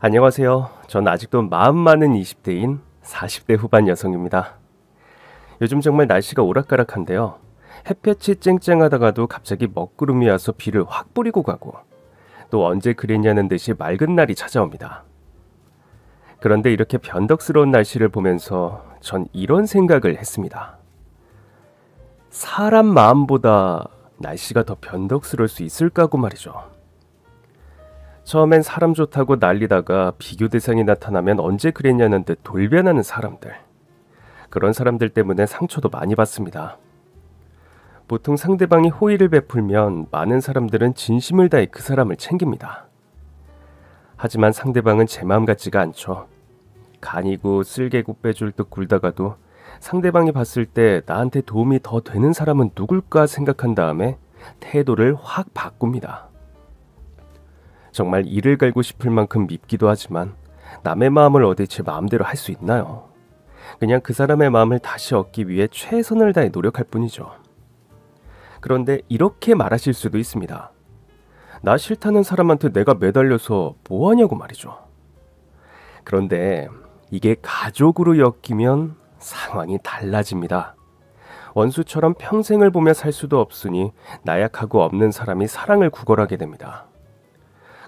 안녕하세요. 전 아직도 마음 많은 20대인 40대 후반 여성입니다. 요즘 정말 날씨가 오락가락한데요. 햇볕이 쨍쨍하다가도 갑자기 먹구름이 와서 비를 확 뿌리고 가고 또 언제 그랬냐는 듯이 맑은 날이 찾아옵니다. 그런데 이렇게 변덕스러운 날씨를 보면서 전 이런 생각을 했습니다. 사람 마음보다 날씨가 더 변덕스러울 수 있을까고 말이죠. 처음엔 사람 좋다고 난리다가 비교 대상이 나타나면 언제 그랬냐는 듯 돌변하는 사람들. 그런 사람들 때문에 상처도 많이 받습니다. 보통 상대방이 호의를 베풀면 많은 사람들은 진심을 다해 그 사람을 챙깁니다. 하지만 상대방은 제 마음 같지가 않죠. 간이고 쓸개고 빼줄 듯 굴다가도 상대방이 봤을 때 나한테 도움이 더 되는 사람은 누굴까 생각한 다음에 태도를 확 바꿉니다. 정말 이를 갈고 싶을 만큼 밉기도 하지만 남의 마음을 어디 제 마음대로 할 수 있나요? 그냥 그 사람의 마음을 다시 얻기 위해 최선을 다해 노력할 뿐이죠. 그런데 이렇게 말하실 수도 있습니다. 나 싫다는 사람한테 내가 매달려서 뭐하냐고 말이죠. 그런데 이게 가족으로 엮이면 상황이 달라집니다. 원수처럼 평생을 보며 살 수도 없으니 나약하고 없는 사람이 사랑을 구걸하게 됩니다.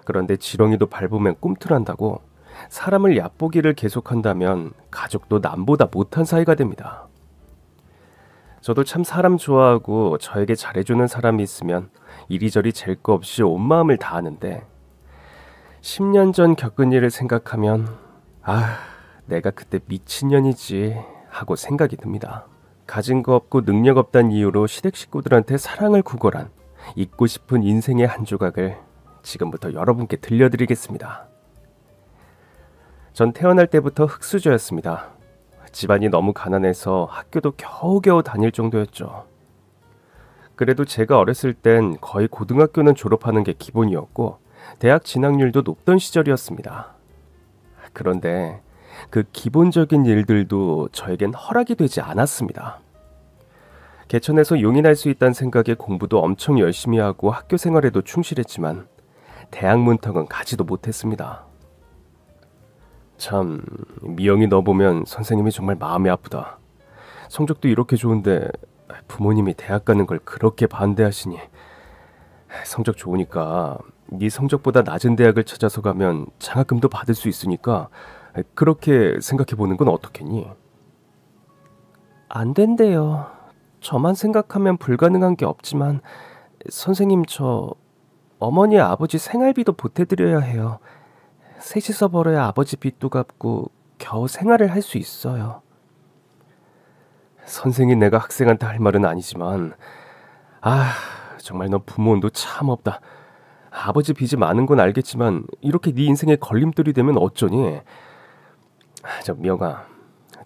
그런데 지렁이도 밟으면 꿈틀한다고 사람을 얕보기를 계속한다면 가족도 남보다 못한 사이가 됩니다. 저도 참 사람 좋아하고 저에게 잘해주는 사람이 있으면 이리저리 잴 거 없이 온 마음을 다하는데 10년 전 겪은 일을 생각하면 내가 그때 미친년이지 하고 생각이 듭니다. 가진 거 없고 능력 없다는 이유로 시댁 식구들한테 사랑을 구걸한 잊고 싶은 인생의 한 조각을 지금부터 여러분께 들려드리겠습니다. 전 태어날 때부터 흙수저였습니다. 집안이 너무 가난해서 학교도 겨우겨우 다닐 정도였죠. 그래도 제가 어렸을 땐 거의 고등학교는 졸업하는 게 기본이었고 대학 진학률도 높던 시절이었습니다. 그런데 그 기본적인 일들도 저에겐 허락이 되지 않았습니다. 개천에서 용인할 수 있다는 생각에 공부도 엄청 열심히 하고 학교 생활에도 충실했지만 대학 문턱은 가지도 못했습니다. 참, 미영이 너 보면 선생님이 정말 마음이 아프다. 성적도 이렇게 좋은데 부모님이 대학 가는 걸 그렇게 반대하시니 성적 좋으니까 네 성적보다 낮은 대학을 찾아서 가면 장학금도 받을 수 있으니까 그렇게 생각해보는 건 어떻겠니? 안 된대요. 저만 생각하면 불가능한 게 없지만 선생님 저 어머니 아버지 생활비도 보태드려야 해요. 셋이서 벌어야 아버지 빚도 갚고 겨우 생활을 할 수 있어요. 선생이 내가 학생한테 할 말은 아니지만 정말 너 부모운도 참 없다. 아버지 빚이 많은 건 알겠지만 이렇게 네 인생에 걸림돌이 되면 어쩌니? 저 미영아,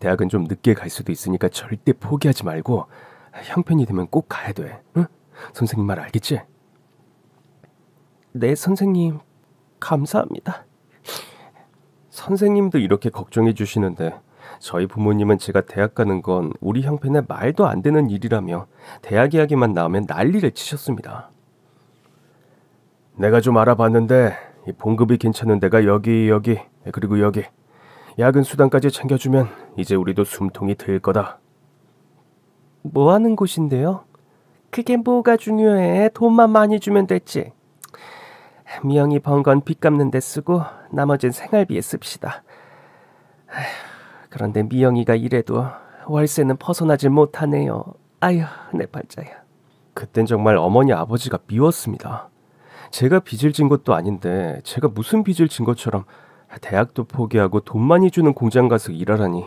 대학은 좀 늦게 갈 수도 있으니까 절대 포기하지 말고 형편이 되면 꼭 가야 돼. 응? 선생님 말 알겠지? 네 선생님, 감사합니다. 선생님도 이렇게 걱정해 주시는데 저희 부모님은 제가 대학 가는 건 우리 형편에 말도 안 되는 일이라며 대학 이야기만 나오면 난리를 치셨습니다. 내가 좀 알아봤는데 이 봉급이 괜찮은 데가 여기 그리고 여기 야근 수당까지 챙겨주면 이제 우리도 숨통이 트일 거다. 뭐 하는 곳인데요? 그게 뭐가 중요해. 돈만 많이 주면 됐지. 미영이 번 건 빚 갚는 데 쓰고 나머진 생활비에 씁시다. 그런데 미영이가 이래도 월세는 벗어나질 못하네요. 아휴, 내 팔자야. 그땐 정말 어머니 아버지가 미웠습니다. 제가 빚을 진 것도 아닌데 제가 무슨 빚을 진 것처럼 대학도 포기하고 돈 많이 주는 공장 가서 일하라니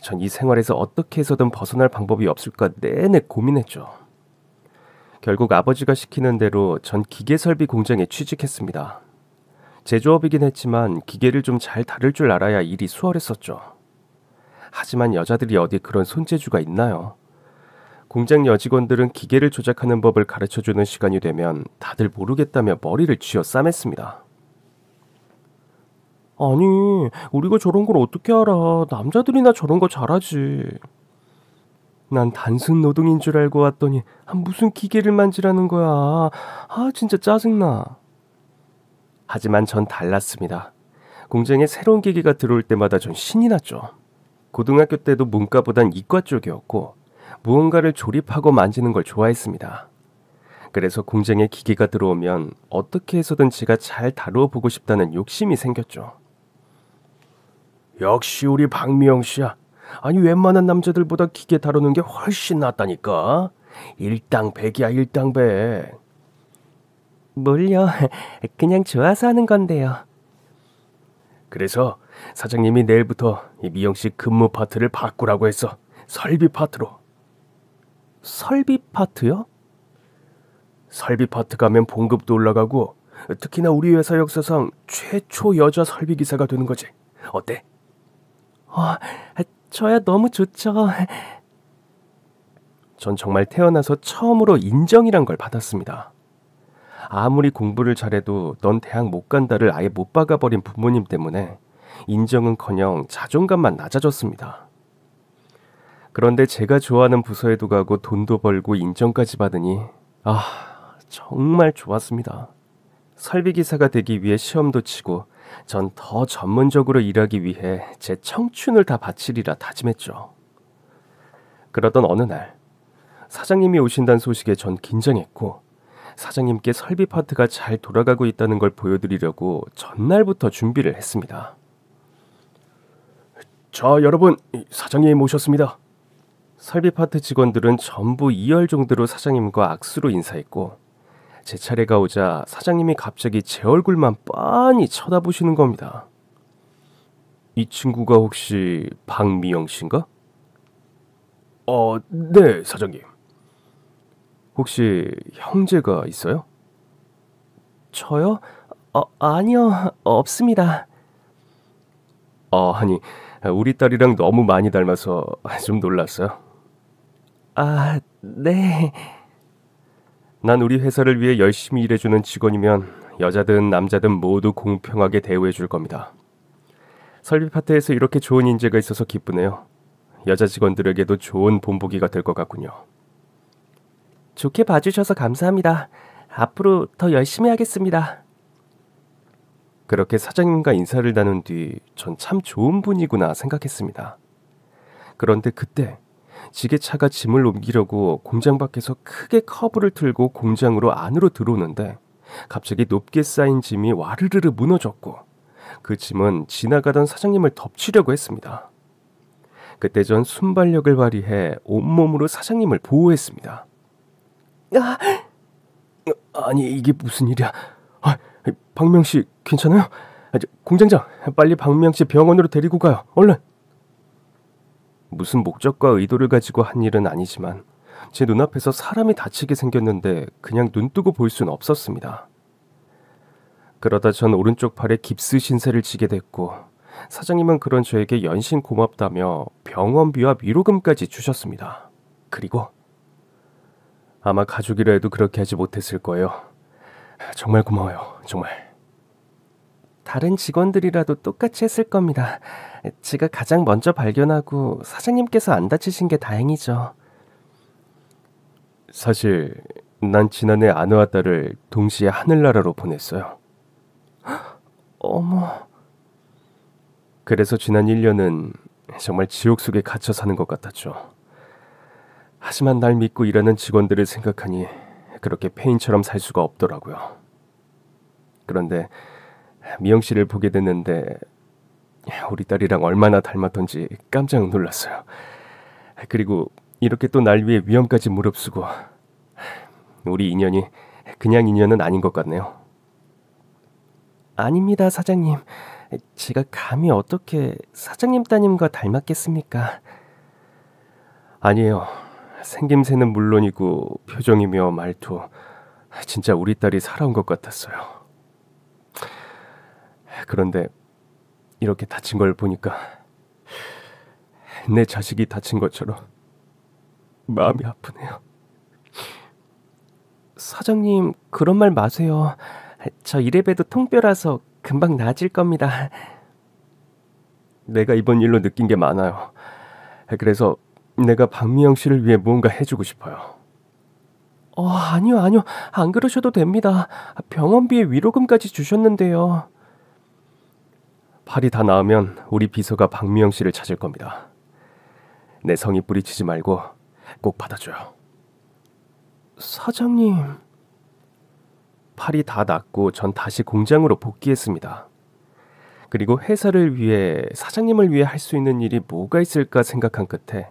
전 이 생활에서 어떻게 해서든 벗어날 방법이 없을까 내내 고민했죠. 결국 아버지가 시키는 대로 전 기계설비 공장에 취직했습니다. 제조업이긴 했지만 기계를 좀 잘 다룰 줄 알아야 일이 수월했었죠. 하지만 여자들이 어디 그런 손재주가 있나요? 공장 여직원들은 기계를 조작하는 법을 가르쳐주는 시간이 되면 다들 모르겠다며 머리를 쥐어 싸맸습니다. 아니, 우리가 저런 걸 어떻게 알아. 남자들이나 저런 거 잘하지. 난 단순 노동인 줄 알고 왔더니 무슨 기계를 만지라는 거야. 진짜 짜증나. 하지만 전 달랐습니다. 공장에 새로운 기기가 들어올 때마다 전 신이 났죠. 고등학교 때도 문과보단 이과 쪽이었고 무언가를 조립하고 만지는 걸 좋아했습니다. 그래서 공장에 기기가 들어오면 어떻게 해서든 제가 잘 다루어 보고 싶다는 욕심이 생겼죠. 역시 우리 박미영 씨야. 아니 웬만한 남자들보다 기계 다루는 게 훨씬 낫다니까. 일당백이야 일당백. 뭘요? 그냥 좋아서 하는 건데요. 그래서 사장님이 내일부터 이 미영 씨 근무 파트를 바꾸라고 했어. 설비 파트로. 설비 파트요? 설비 파트 가면 봉급도 올라가고 특히나 우리 회사 역사상 최초 여자 설비 기사가 되는 거지. 어때? 저야 너무 좋죠. 전 정말 태어나서 처음으로 인정이란 걸 받았습니다. 아무리 공부를 잘해도 넌 대학 못 간다를 아예 못 박아버린 부모님 때문에 인정은커녕 자존감만 낮아졌습니다. 그런데 제가 좋아하는 부서에도 가고 돈도 벌고 인정까지 받으니 정말 좋았습니다. 설비기사가 되기 위해 시험도 치고 전 더 전문적으로 일하기 위해 제 청춘을 다 바치리라 다짐했죠. 그러던 어느 날 사장님이 오신다는 소식에 전 긴장했고 사장님께 설비 파트가 잘 돌아가고 있다는 걸 보여드리려고 전날부터 준비를 했습니다. 자 여러분, 사장님 오셨습니다. 설비 파트 직원들은 전부 2열 정도로 사장님과 악수로 인사했고 제 차례가 오자 사장님이 갑자기 제 얼굴만 빤히 쳐다보시는 겁니다. 이 친구가 혹시 박미영 씨인가? 네, 사장님. 혹시 형제가 있어요? 저요? 아니요, 없습니다. 아니, 우리 딸이랑 너무 많이 닮아서 좀 놀랐어요. 네. 난 우리 회사를 위해 열심히 일해주는 직원이면 여자든 남자든 모두 공평하게 대우해 줄 겁니다. 설비 파트에서 이렇게 좋은 인재가 있어서 기쁘네요. 여자 직원들에게도 좋은 본보기가 될 것 같군요. 좋게 봐주셔서 감사합니다. 앞으로 더 열심히 하겠습니다. 그렇게 사장님과 인사를 나눈 뒤 전 참 좋은 분이구나 생각했습니다. 그런데 그때 지게차가 짐을 옮기려고 공장 밖에서 크게 커브를 틀고 공장으로 안으로 들어오는데 갑자기 높게 쌓인 짐이 와르르르 무너졌고 그 짐은 지나가던 사장님을 덮치려고 했습니다. 그때 전 순발력을 발휘해 온몸으로 사장님을 보호했습니다. 아니 이게 무슨 일이야? 박명 씨 괜찮아요? 공장장 빨리 박명 씨 병원으로 데리고 가요. 얼른. 무슨 목적과 의도를 가지고 한 일은 아니지만 제 눈앞에서 사람이 다치게 생겼는데 그냥 눈뜨고 볼 수는 없었습니다. 그러다 전 오른쪽 팔에 깁스 신세를 지게 됐고 사장님은 그런 저에게 연신 고맙다며 병원비와 위로금까지 주셨습니다. 그리고 아마 가족이라 해도 그렇게 하지 못했을 거예요. 정말 고마워요. 정말. 다른 직원들이라도 똑같이 했을 겁니다. 제가 가장 먼저 발견하고 사장님께서 안 다치신 게 다행이죠. 사실 난 지난해 아내와 딸을 동시에 하늘나라로 보냈어요. 어머. 그래서 지난 1년은 정말 지옥 속에 갇혀 사는 것 같았죠. 하지만 날 믿고 일하는 직원들을 생각하니 그렇게 폐인처럼 살 수가 없더라고요. 그런데 미영 씨를 보게 됐는데 우리 딸이랑 얼마나 닮았던지 깜짝 놀랐어요. 그리고 이렇게 또 날 위해 위험까지 무릅쓰고 우리 인연이 그냥 인연은 아닌 것 같네요. 아닙니다, 사장님. 제가 감히 어떻게 사장님 따님과 닮았겠습니까? 아니에요. 생김새는 물론이고 표정이며 말투 진짜 우리 딸이 살아온 것 같았어요. 그런데 이렇게 다친 걸 보니까 내 자식이 다친 것처럼 마음이 아프네요. 사장님, 그런 말 마세요. 저 이래봬도 통뼈라서 금방 나아질 겁니다. 내가 이번 일로 느낀 게 많아요. 그래서 내가 박미영 씨를 위해 무언가 해주고 싶어요. 아니요. 안 그러셔도 됩니다. 병원비에 위로금까지 주셨는데요. 팔이 다 나으면 우리 비서가 박미영 씨를 찾을 겁니다. 내 성의 뿌리치지 말고 꼭 받아줘요. 사장님. 팔이 다 낫고 전 다시 공장으로 복귀했습니다. 그리고 회사를 위해, 사장님을 위해 할 수 있는 일이 뭐가 있을까 생각한 끝에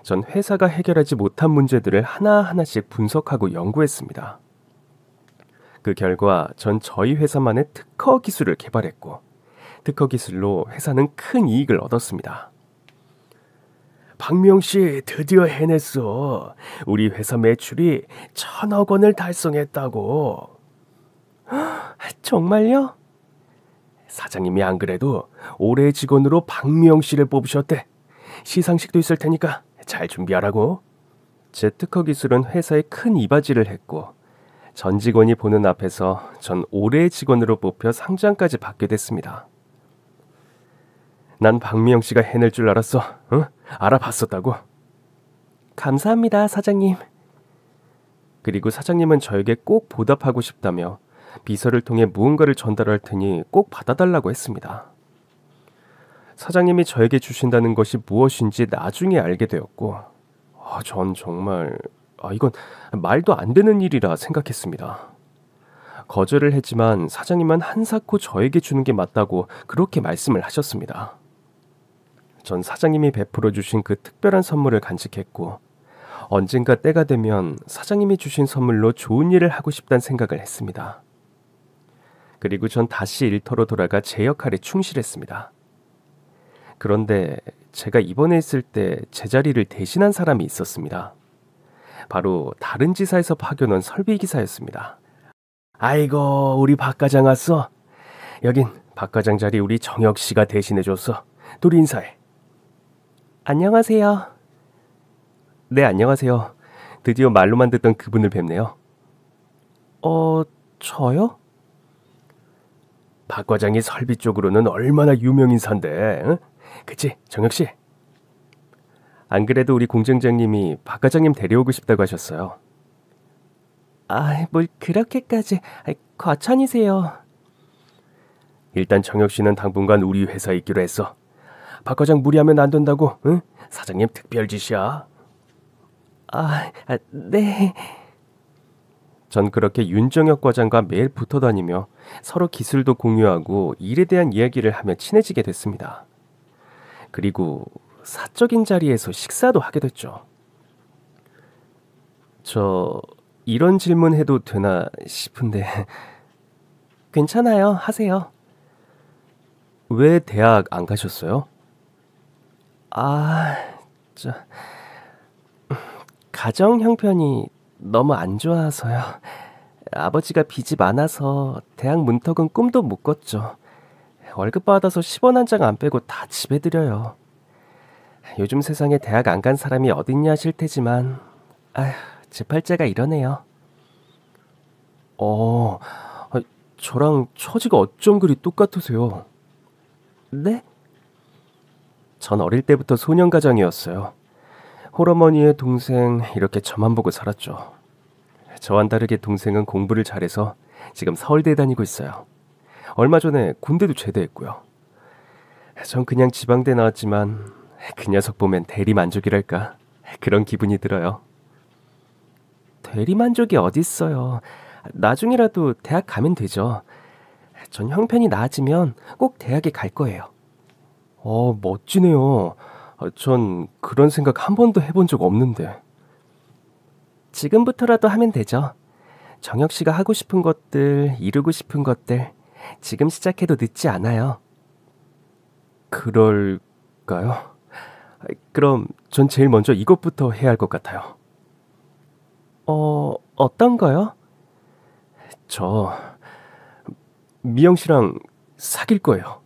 전 회사가 해결하지 못한 문제들을 하나하나씩 분석하고 연구했습니다. 그 결과 전 저희 회사만의 특허 기술을 개발했고, 특허 기술로 회사는 큰 이익을 얻었습니다. 박미영 씨 드디어 해냈어. 우리 회사 매출이 1,000억 원을 달성했다고. 정말요? 사장님이 안 그래도 올해 직원으로 박미영 씨를 뽑으셨대. 시상식도 있을 테니까 잘 준비하라고. 제 특허 기술은 회사에 큰 이바지를 했고, 전 직원이 보는 앞에서 전 올해의 직원으로 뽑혀 상장까지 받게 됐습니다. 난 박미영 씨가 해낼 줄 알았어. 응? 알아봤었다고. 감사합니다, 사장님. 그리고 사장님은 저에게 꼭 보답하고 싶다며 비서를 통해 무언가를 전달할 테니 꼭 받아달라고 했습니다. 사장님이 저에게 주신다는 것이 무엇인지 나중에 알게 되었고, 전 정말 이건 말도 안 되는 일이라 생각했습니다. 거절을 했지만 사장님은 한사코 저에게 주는 게 맞다고 그렇게 말씀을 하셨습니다. 전 사장님이 베풀어 주신 그 특별한 선물을 간직했고, 언젠가 때가 되면 사장님이 주신 선물로 좋은 일을 하고 싶다는 생각을 했습니다. 그리고 전 다시 일터로 돌아가 제 역할에 충실했습니다. 그런데 제가 입원해 있을 때 제 자리를 대신한 사람이 있었습니다. 바로 다른 지사에서 파견 온 설비기사였습니다. 아이고, 우리 박 과장 왔어. 여긴 박 과장 자리 우리 정혁 씨가 대신해줬어. 둘이 인사해. 안녕하세요. 네, 안녕하세요. 드디어 말로만 듣던 그분을 뵙네요. 저요? 박 과장이 설비 쪽으로는 얼마나 유명인사인데, 응? 그치, 정혁 씨? 안 그래도 우리 공장장님이 박 과장님 데려오고 싶다고 하셨어요. 뭘 그렇게까지, 과찬이세요. 일단 정혁 씨는 당분간 우리 회사에 있기로 했어. 박 과장 무리하면 안 된다고, 응? 사장님 특별 지시야. 네. 전 그렇게 윤정혁 과장과 매일 붙어 다니며 서로 기술도 공유하고 일에 대한 이야기를 하며 친해지게 됐습니다. 그리고 사적인 자리에서 식사도 하게 됐죠. 저 이런 질문 해도 되나 싶은데. 괜찮아요, 하세요. 왜 대학 안 가셨어요? 가정 형편이 너무 안 좋아서요. 아버지가 빚이 많아서 대학 문턱은 꿈도 못 꿨죠. 월급 받아서 10원 한 장 안 빼고 다 집에 들여요. 요즘 세상에 대학 안 간 사람이 어딨냐 하실 테지만, 제 팔자가 이러네요. 저랑 처지가 어쩜 그리 똑같으세요? 네? 전 어릴 때부터 소년가장이었어요. 홀어머니의 동생, 이렇게 저만 보고 살았죠. 저와는 다르게 동생은 공부를 잘해서 지금 서울대에 다니고 있어요. 얼마 전에 군대도 제대했고요. 전 그냥 지방대 나왔지만 그 녀석 보면 대리만족이랄까, 그런 기분이 들어요. 대리만족이 어딨어요. 나중이라도 대학 가면 되죠. 전 형편이 나아지면 꼭 대학에 갈 거예요. 멋지네요. 전 그런 생각 한 번도 해본 적 없는데. 지금부터라도 하면 되죠. 정혁 씨가 하고 싶은 것들, 이루고 싶은 것들, 지금 시작해도 늦지 않아요. 그럴까요? 그럼 전 제일 먼저 이것부터 해야 할 것 같아요. 어떤 거요? 저 미영 씨랑 사귈 거예요.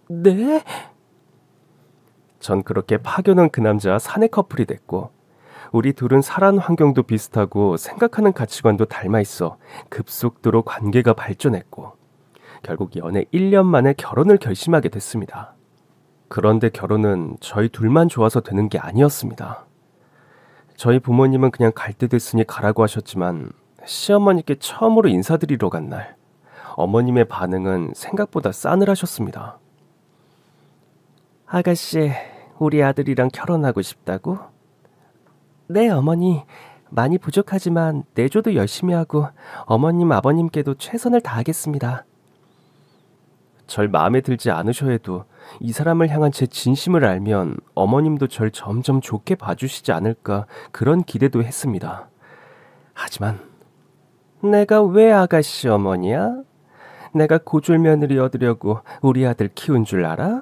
네? 전 그렇게 파견 온 그 남자 사내 커플이 됐고, 우리 둘은 살아가는 환경도 비슷하고 생각하는 가치관도 닮아 있어 급속도로 관계가 발전했고, 결국 연애 1년 만에 결혼을 결심하게 됐습니다. 그런데 결혼은 저희 둘만 좋아서 되는 게 아니었습니다. 저희 부모님은 그냥 갈 때 됐으니 가라고 하셨지만, 시어머니께 처음으로 인사드리러 간 날 어머님의 반응은 생각보다 싸늘하셨습니다. 아가씨, 우리 아들이랑 결혼하고 싶다고? 네, 어머니. 많이 부족하지만 내조도 열심히 하고 어머님, 아버님께도 최선을 다하겠습니다. 절 마음에 들지 않으셔 해도 이 사람을 향한 제 진심을 알면 어머님도 절 점점 좋게 봐주시지 않을까 그런 기대도 했습니다. 하지만 내가 왜 아가씨 어머니야? 내가 고졸 며느리 얻으려고 우리 아들 키운 줄 알아?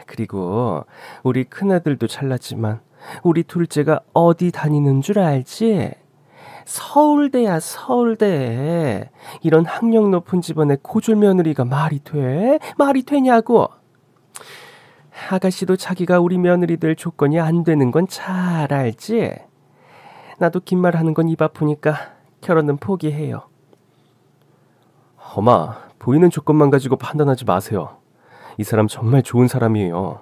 그리고 우리 큰아들도 잘났지만 우리 둘째가 어디 다니는 줄 알지? 서울대야, 서울대. 이런 학력 높은 집안의 고졸 며느리가 말이 돼? 말이 되냐고. 아가씨도 자기가 우리 며느리들 조건이 안 되는 건 잘 알지? 나도 긴 말 하는 건 입 아프니까 결혼은 포기해요. 엄마, 보이는 조건만 가지고 판단하지 마세요. 이 사람 정말 좋은 사람이에요.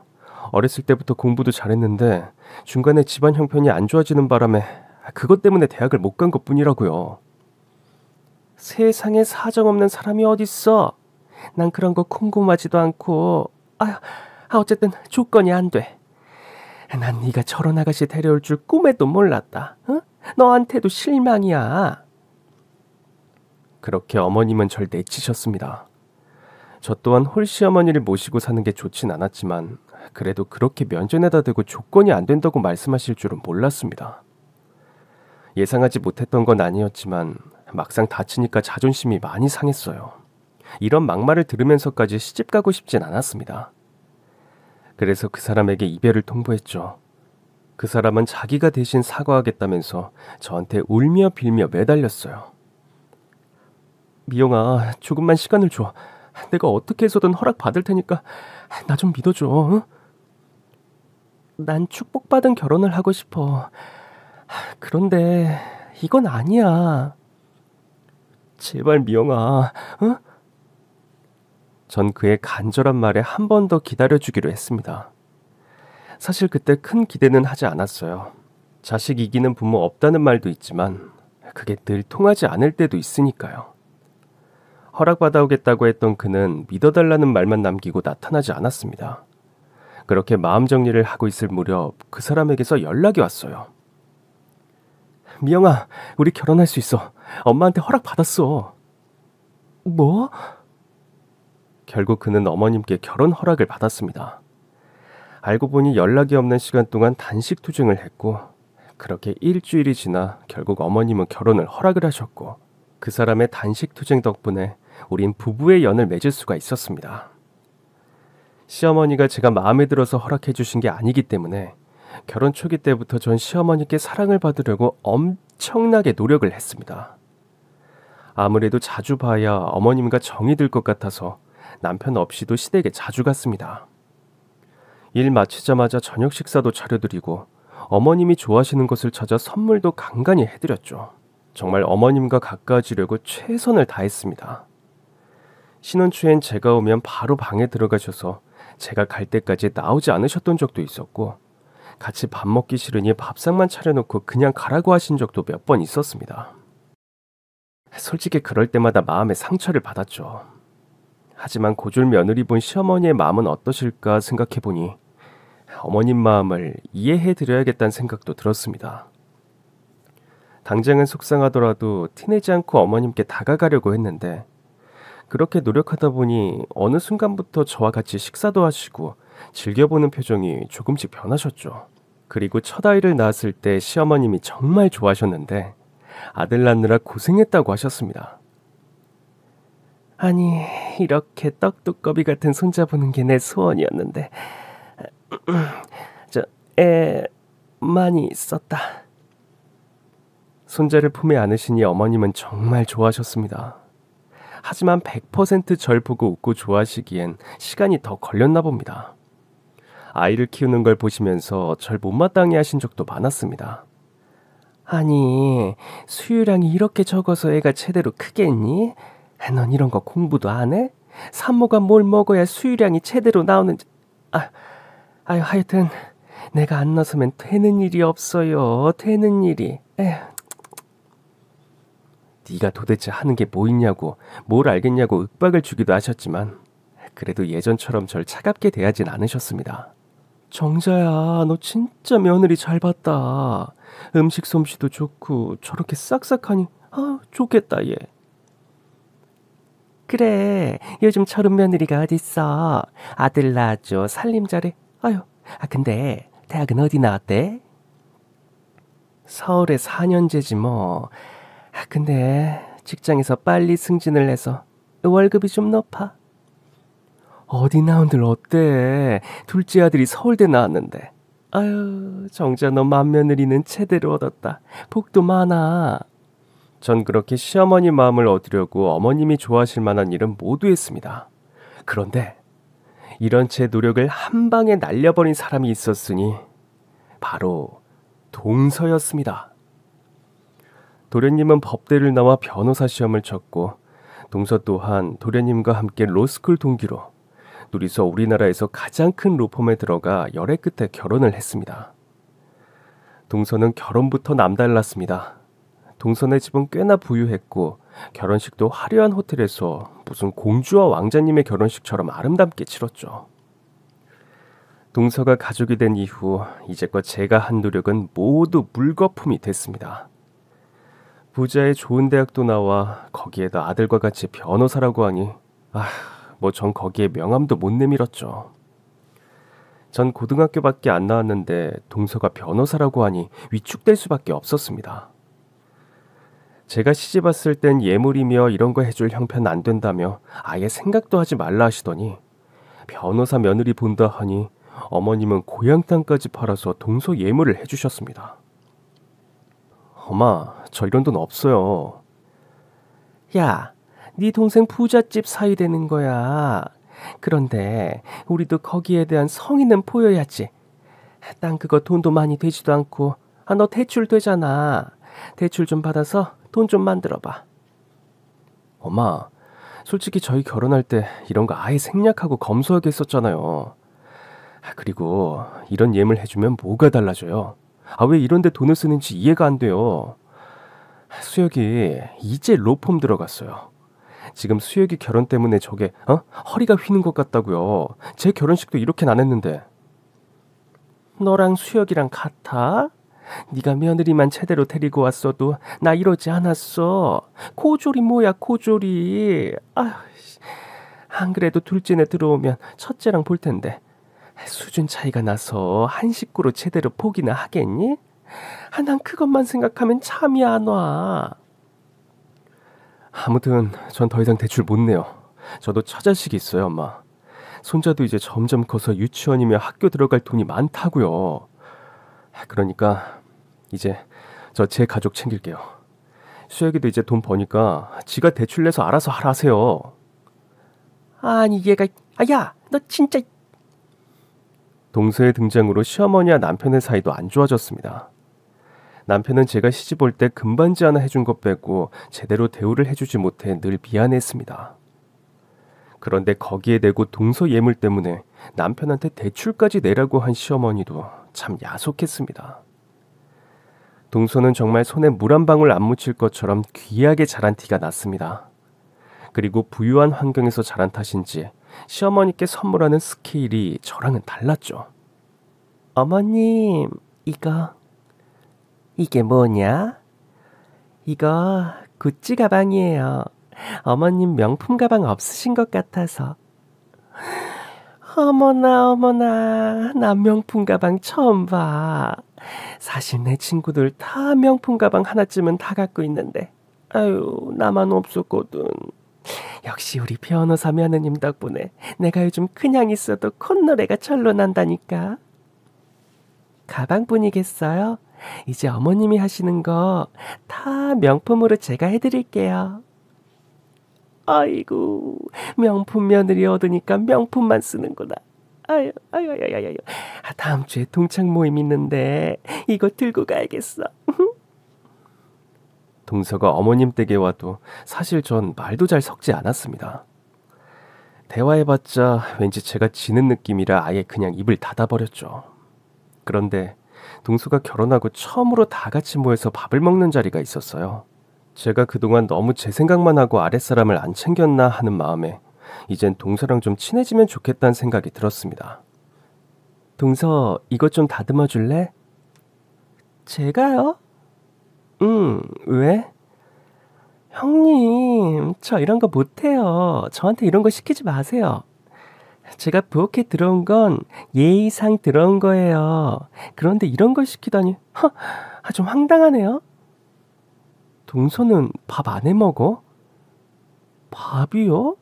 어렸을 때부터 공부도 잘했는데 중간에 집안 형편이 안 좋아지는 바람에 그것 때문에 대학을 못 간 것뿐이라고요. 세상에 사정없는 사람이 어딨어. 난 그런 거 궁금하지도 않고. 어쨌든 조건이 안 돼. 난 네가 저런 아가씨 데려올 줄 꿈에도 몰랐다. 응? 너한테도 실망이야. 그렇게 어머님은 절 내치셨습니다. 저 또한 홀시어머니를 모시고 사는 게 좋진 않았지만 그래도 그렇게 면전에다 대고 조건이 안 된다고 말씀하실 줄은 몰랐습니다. 예상하지 못했던 건 아니었지만 막상 다치니까 자존심이 많이 상했어요. 이런 막말을 들으면서까지 시집가고 싶진 않았습니다. 그래서 그 사람에게 이별을 통보했죠. 그 사람은 자기가 대신 사과하겠다면서 저한테 울며 빌며 매달렸어요. 미영아, 조금만 시간을 줘. 내가 어떻게 해서든 허락받을 테니까 나 좀 믿어줘. 응? 난 축복받은 결혼을 하고 싶어. 그런데 이건 아니야. 제발 미영아. 응? 전 그의 간절한 말에 한 번 더 기다려주기로 했습니다. 사실 그때 큰 기대는 하지 않았어요. 자식 이기는 부모 없다는 말도 있지만 그게 늘 통하지 않을 때도 있으니까요. 허락받아오겠다고 했던 그는 믿어달라는 말만 남기고 나타나지 않았습니다. 그렇게 마음 정리를 하고 있을 무렵 그 사람에게서 연락이 왔어요. 미영아, 우리 결혼할 수 있어. 엄마한테 허락받았어. 뭐? 결국 그는 어머님께 결혼 허락을 받았습니다. 알고 보니 연락이 없는 시간 동안 단식 투쟁을 했고 그렇게 일주일이 지나 결국 어머님은 결혼을 허락을 하셨고 그 사람의 단식 투쟁 덕분에 우린 부부의 연을 맺을 수가 있었습니다. 시어머니가 제가 마음에 들어서 허락해 주신 게 아니기 때문에 결혼 초기 때부터 전 시어머니께 사랑을 받으려고 엄청나게 노력을 했습니다. 아무래도 자주 봐야 어머님과 정이 들 것 같아서 남편 없이도 시댁에 자주 갔습니다. 일 마치자마자 저녁 식사도 차려드리고 어머님이 좋아하시는 것을 찾아 선물도 간간히 해드렸죠. 정말 어머님과 가까워지려고 최선을 다했습니다. 신혼 초엔 제가 오면 바로 방에 들어가셔서 제가 갈 때까지 나오지 않으셨던 적도 있었고 같이 밥 먹기 싫으니 밥상만 차려놓고 그냥 가라고 하신 적도 몇 번 있었습니다. 솔직히 그럴 때마다 마음에 상처를 받았죠. 하지만 고졸 며느리 본 시어머니의 마음은 어떠실까 생각해보니 어머님 마음을 이해해드려야겠다는 생각도 들었습니다. 당장은 속상하더라도 티내지 않고 어머님께 다가가려고 했는데 그렇게 노력하다 보니 어느 순간부터 저와 같이 식사도 하시고 즐겨보는 표정이 조금씩 변하셨죠. 그리고 첫 아이를 낳았을 때 시어머님이 정말 좋아하셨는데 아들 낳느라 고생했다고 하셨습니다. 아니, 이렇게 떡두꺼비 같은 손자 보는 게 내 소원이었는데 애 많이 썼다. 손자를 품에 안으시니 어머님은 정말 좋아하셨습니다. 하지만 100% 절 보고 웃고 좋아하시기엔 시간이 더 걸렸나 봅니다. 아이를 키우는 걸 보시면서 절 못마땅해 하신 적도 많았습니다. 아니, 수유량이 이렇게 적어서 애가 제대로 크겠니? 넌 이런 거 공부도 안 해? 산모가 뭘 먹어야 수유량이 제대로 나오는지... 하여튼 내가 안 나서면 되는 일이 없어요. 되는 일이. 에휴. 네가 도대체 하는 게 뭐 있냐고, 뭘 알겠냐고 윽박을 주기도 하셨지만 그래도 예전처럼 절 차갑게 대하진 않으셨습니다. 정자야, 너 진짜 며느리 잘 봤다. 음식 솜씨도 좋고 저렇게 싹싹하니 좋겠다 얘. 그래, 요즘 저런 며느리가 어딨어. 아들 낳았죠, 살림 잘해. 근데 대학은 어디 나왔대? 서울에 4년제지 뭐. 근데 직장에서 빨리 승진을 해서 월급이 좀 높아. 어디 나온들 어때? 둘째 아들이 서울대 나왔는데. 정자 너 맏며느리는 제대로 얻었다. 복도 많아. 전 그렇게 시어머니 마음을 얻으려고 어머님이 좋아하실 만한 일은 모두 했습니다. 그런데 이런 제 노력을 한 방에 날려버린 사람이 있었으니 바로 동서였습니다. 도련님은 법대를 나와 변호사 시험을 쳤고 동서 또한 도련님과 함께 로스쿨 동기로 둘이서 우리나라에서 가장 큰 로펌에 들어가 열애 끝에 결혼을 했습니다. 동서는 결혼부터 남달랐습니다. 동서네 집은 꽤나 부유했고 결혼식도 화려한 호텔에서 무슨 공주와 왕자님의 결혼식처럼 아름답게 치렀죠. 동서가 가족이 된 이후 이제껏 제가 한 노력은 모두 물거품이 됐습니다. 부자의 좋은 대학도 나와 거기에다 아들과 같이 변호사라고 하니 전 거기에 명함도 못 내밀었죠. 전 고등학교밖에 안 나왔는데 동서가 변호사라고 하니 위축될 수밖에 없었습니다. 제가 시집 왔을 땐 예물이며 이런 거 해줄 형편 안 된다며 아예 생각도 하지 말라 하시더니 변호사 며느리 본다 하니 어머님은 고향 땅까지 팔아서 동서 예물을 해주셨습니다. 엄마, 저 이런 돈 없어요. 야, 네 동생 부잣집 사이 되는 거야. 그런데 우리도 거기에 대한 성의는 보여야지. 땅 그거 돈도 많이 되지도 않고 너 대출 되잖아. 대출 좀 받아서 돈 좀 만들어봐. 엄마, 솔직히 저희 결혼할 때 이런 거 아예 생략하고 검소하게 했었잖아요. 그리고 이런 예물 해주면 뭐가 달라져요? 왜 이런 데 돈을 쓰는지 이해가 안 돼요. 수혁이 이제 로펌 들어갔어요. 지금 수혁이 결혼 때문에 저게 허리가 휘는 것 같다고요. 제 결혼식도 이렇게는 안 했는데. 너랑 수혁이랑 같아? 네가 며느리만 제대로 데리고 왔어도 나 이러지 않았어. 코졸이 뭐야, 코졸이. 안 그래도 둘째네 들어오면 첫째랑 볼 텐데 수준 차이가 나서 한 식구로 제대로 보기나 하겠니? 난 그것만 생각하면 잠이 안 와. 아무튼 전 더 이상 대출 못 내요. 저도 처자식이 있어요, 엄마. 손자도 이제 점점 커서 유치원이며 학교 들어갈 돈이 많다고요. 그러니까 이제 저 제 가족 챙길게요. 수혁이도 이제 돈 버니까 지가 대출 내서 알아서 하라세요. 아니 얘가 야, 너 진짜. 동서의 등장으로 시어머니와 남편의 사이도 안 좋아졌습니다. 남편은 제가 시집 올 때 금반지 하나 해준 것 빼고 제대로 대우를 해주지 못해 늘 미안했습니다. 그런데 거기에 대고 동서 예물 때문에 남편한테 대출까지 내라고 한 시어머니도 참 야속했습니다. 동서는 정말 손에 물 한 방울 안 묻힐 것처럼 귀하게 자란 티가 났습니다. 그리고 부유한 환경에서 자란 탓인지 시어머니께 선물하는 스케일이 저랑은 달랐죠. 어머님, 이게 뭐냐? 이거 구찌 가방이에요. 어머님 명품 가방 없으신 것 같아서. 어머나, 나 명품 가방 처음 봐. 사실 내 친구들 다 명품 가방 하나쯤은 다 갖고 있는데 나만 없었거든. 역시 우리 변호사 며느님 덕분에 내가 요즘 그냥 있어도 콧노래가 절로 난다니까. 가방뿐이겠어요? 이제 어머님이 하시는 거 다 명품으로 제가 해드릴게요. 아이고, 명품 며느리 얻으니까 명품만 쓰는구나. 아유. 다음 주에 동창 모임 있는데 이거 들고 가야겠어. 동서가 어머님 댁에 와도 사실 전 말도 잘 섞지 않았습니다. 대화해봤자 왠지 제가 지는 느낌이라 아예 그냥 입을 닫아버렸죠. 그런데 동서가 결혼하고 처음으로 다 같이 모여서 밥을 먹는 자리가 있었어요. 제가 그동안 너무 제 생각만 하고 아랫사람을 안 챙겼나 하는 마음에 이젠 동서랑 좀 친해지면 좋겠다는 생각이 들었습니다. 동서, 이것 좀 다듬어 줄래? 제가요? 왜? 형님, 저 이런 거 못해요. 저한테 이런 거 시키지 마세요. 제가 부엌에 들어온 건 예의상 들어온 거예요. 그런데 이런 걸 시키다니, 좀 황당하네요. 동서는 밥 안 해 먹어? 밥이요?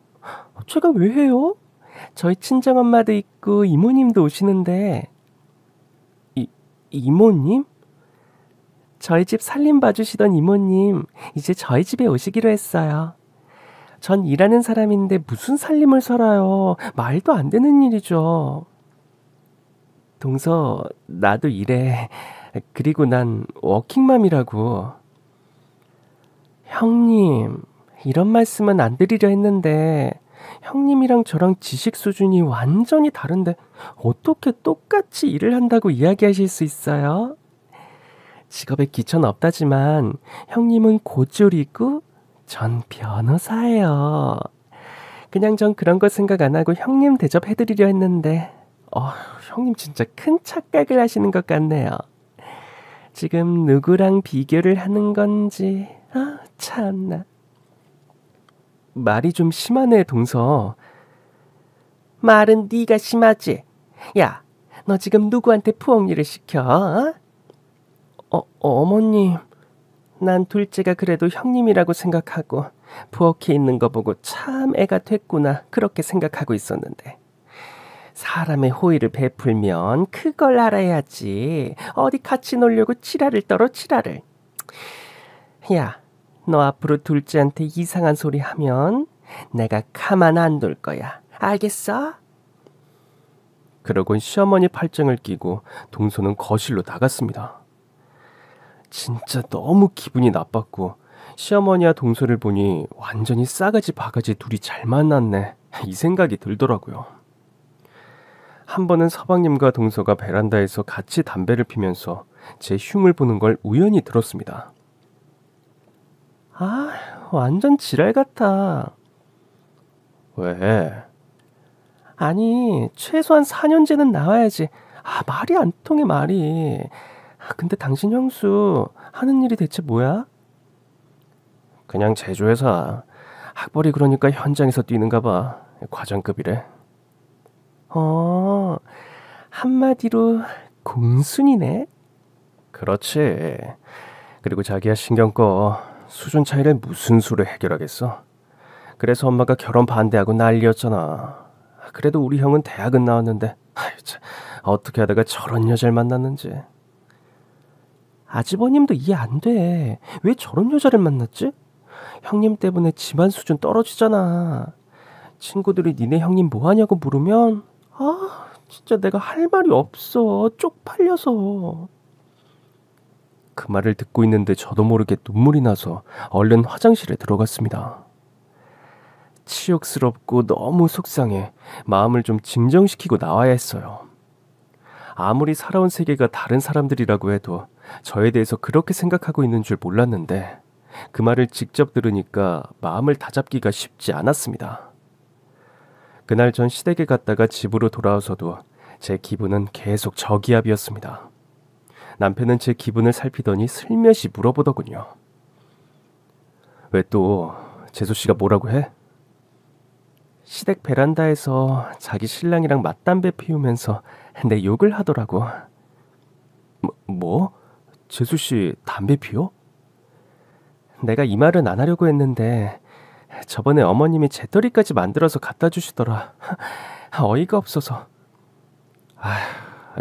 제가 왜 해요? 저희 친정엄마도 있고 이모님도 오시는데. 이모님? 저희 집 살림 봐주시던 이모님, 이제 저희 집에 오시기로 했어요. 전 일하는 사람인데 무슨 살림을 살아요. 말도 안 되는 일이죠. 동서, 나도 일해. 그리고 난 워킹맘이라고. 형님, 이런 말씀은 안 드리려 했는데 형님이랑 저랑 지식 수준이 완전히 다른데 어떻게 똑같이 일을 한다고 이야기하실 수 있어요? 직업에 기초는 없다지만 형님은 고졸이고 전 변호사예요. 그냥 전 그런 거 생각 안 하고 형님 대접해드리려 했는데 형님 진짜 큰 착각을 하시는 것 같네요. 지금 누구랑 비교를 하는 건지 참나. 말이 좀 심하네, 동서. 말은 네가 심하지. 야, 너 지금 누구한테 부엌 일을 시켜? 어머님. 난 둘째가 그래도 형님이라고 생각하고 부엌에 있는 거 보고 참 애가 됐구나 그렇게 생각하고 있었는데, 사람의 호의를 베풀면 그걸 알아야지. 어디 같이 놀려고 지랄을 떨어 지랄을. 야, 너 앞으로 둘째한테 이상한 소리 하면 내가 가만 안 둘 거야. 알겠어? 그러곤 시어머니 팔짱을 끼고 동서는 거실로 나갔습니다. 진짜 너무 기분이 나빴고 시어머니와 동서를 보니 완전히 싸가지 바가지 둘이 잘 만났네 이 생각이 들더라고요. 한 번은 서방님과 동서가 베란다에서 같이 담배를 피면서 제 흉을 보는 걸 우연히 들었습니다. 완전 지랄 같아. 왜? 아니, 최소한 4년제는 나와야지. 말이 안 통해, 말이. 근데 당신 형수 하는 일이 대체 뭐야? 그냥 제조회사. 학벌이 그러니까 현장에서 뛰는가 봐. 과장급이래. 한마디로 공순이네? 그렇지. 그리고 자기야 신경 꺼. 수준 차이를 무슨 수로 해결하겠어? 그래서 엄마가 결혼 반대하고 난리였잖아. 그래도 우리 형은 대학은 나왔는데 어떻게 하다가 저런 여자를 만났는지. 아주버님도 이해 안 돼. 왜 저런 여자를 만났지? 형님 때문에 집안 수준 떨어지잖아. 친구들이 니네 형님 뭐하냐고 물으면 진짜 내가 할 말이 없어. 쪽팔려서. 그 말을 듣고 있는데 저도 모르게 눈물이 나서 얼른 화장실에 들어갔습니다. 치욕스럽고 너무 속상해 마음을 좀 진정시키고 나와야 했어요. 아무리 살아온 세계가 다른 사람들이라고 해도 저에 대해서 그렇게 생각하고 있는 줄 몰랐는데 그 말을 직접 들으니까 마음을 다잡기가 쉽지 않았습니다. 그날 전 시댁에 갔다가 집으로 돌아와서도 제 기분은 계속 저기압이었습니다. 남편은 제 기분을 살피더니 슬며시 물어보더군요. 왜 또 재수씨가 뭐라고 해? 시댁 베란다에서 자기 신랑이랑 맞담배 피우면서 내 욕을 하더라고. 뭐? 재수씨 담배 피워? 내가 이 말은 안 하려고 했는데 저번에 어머님이 재떨이까지 만들어서 갖다 주시더라. 어이가 없어서.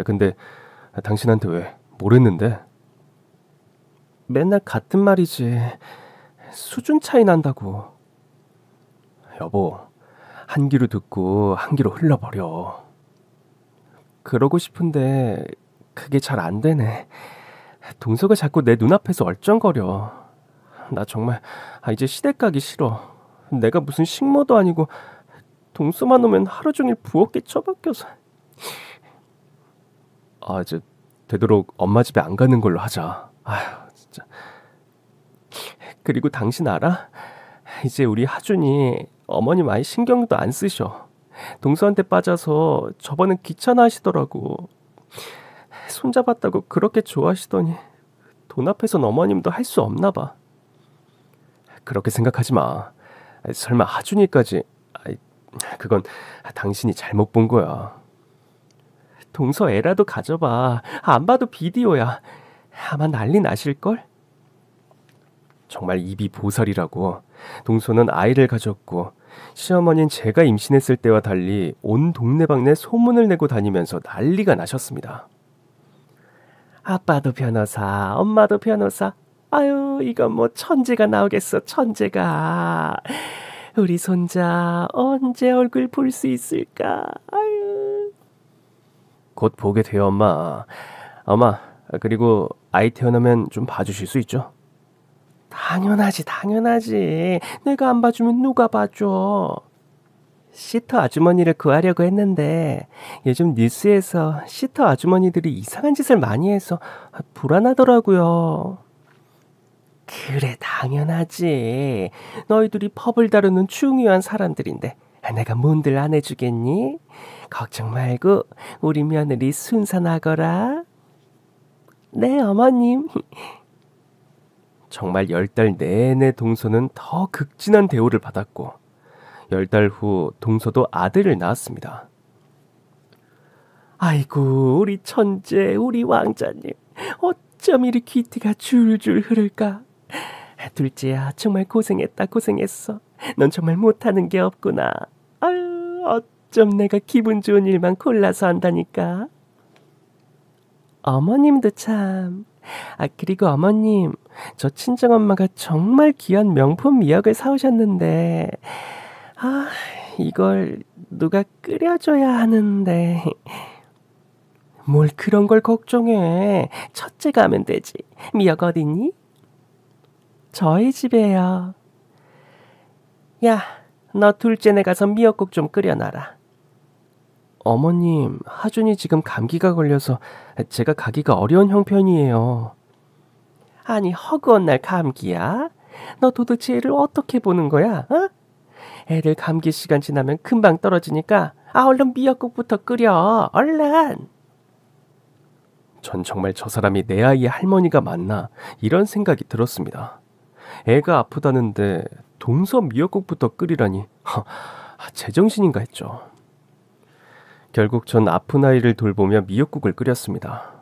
근데 당신한테 왜? 뭘 했는데? 맨날 같은 말이지. 수준 차이 난다고. 여보, 한 귀로 듣고 한 귀로 흘러버려. 그러고 싶은데 그게 잘 안 되네. 동서가 자꾸 내 눈앞에서 얼쩡거려. 나 정말 이제 시댁 가기 싫어. 내가 무슨 식모도 아니고 동서만 오면 하루 종일 부엌에 처박혀서. 이제 되도록 엄마 집에 안 가는 걸로 하자. 진짜. 그리고 당신 알아? 이제 우리 하준이 어머님 아예 신경도 안 쓰셔. 동서한테 빠져서 저번엔 귀찮아 하시더라고. 손잡았다고 그렇게 좋아하시더니 돈 앞에선 어머님도 할 수 없나 봐. 그렇게 생각하지 마. 설마 하준이까지... 그건 당신이 잘못 본 거야. 동서 애라도 가져봐. 안 봐도 비디오야. 아마 난리 나실걸? 정말 입이 보살이라고. 동서는 아이를 가졌고 시어머니는 제가 임신했을 때와 달리 온 동네방네 소문을 내고 다니면서 난리가 나셨습니다. 아빠도 변호사, 엄마도 변호사. 아유, 이건 뭐 천재가 나오겠어, 천재가. 우리 손자 언제 얼굴 볼 수 있을까? 아유. 곧 보게 돼요, 엄마. 엄마, 그리고 아이 태어나면 좀 봐주실 수 있죠? 당연하지, 당연하지. 내가 안 봐주면 누가 봐줘? 시터 아주머니를 구하려고 했는데 요즘 뉴스에서 시터 아주머니들이 이상한 짓을 많이 해서 불안하더라고요. 그래, 당연하지. 너희들이 법을 다루는 중요한 사람들인데 내가 뭔들 안 해주겠니? 걱정 말고 우리 며느리 순산하거라. 네, 어머님. 정말 10달 내내 동서는 더 극진한 대우를 받았고 10달 후 동서도 아들을 낳았습니다. 아이고, 우리 천재, 우리 왕자님. 어쩜 이리 귀티가 줄줄 흐를까? 둘째야, 정말 고생했다, 고생했어. 넌 정말 못하는 게 없구나. 아유, 어쩜 내가 기분 좋은 일만 골라서 한다니까. 어머님도 참. 그리고 어머님, 저 친정엄마가 정말 귀한 명품 미역을 사오셨는데 이걸 누가 끓여줘야 하는데. 뭘 그런 걸 걱정해. 첫째가 하면 되지. 미역 어딨니? 저희 집에요. 야, 너 둘째네 가서 미역국 좀 끓여놔라. 어머님, 하준이 지금 감기가 걸려서 제가 가기가 어려운 형편이에요. 아니, 허구한 날 감기야? 너 도대체 애를 어떻게 보는 거야? 어? 애들 감기 시간 지나면 금방 떨어지니까 얼른 미역국부터 끓여. 얼른. 전 정말 저 사람이 내 아이의 할머니가 맞나 이런 생각이 들었습니다. 애가 아프다는데 동서 미역국부터 끓이라니 제정신인가 했죠. 결국 전 아픈 아이를 돌보며 미역국을 끓였습니다.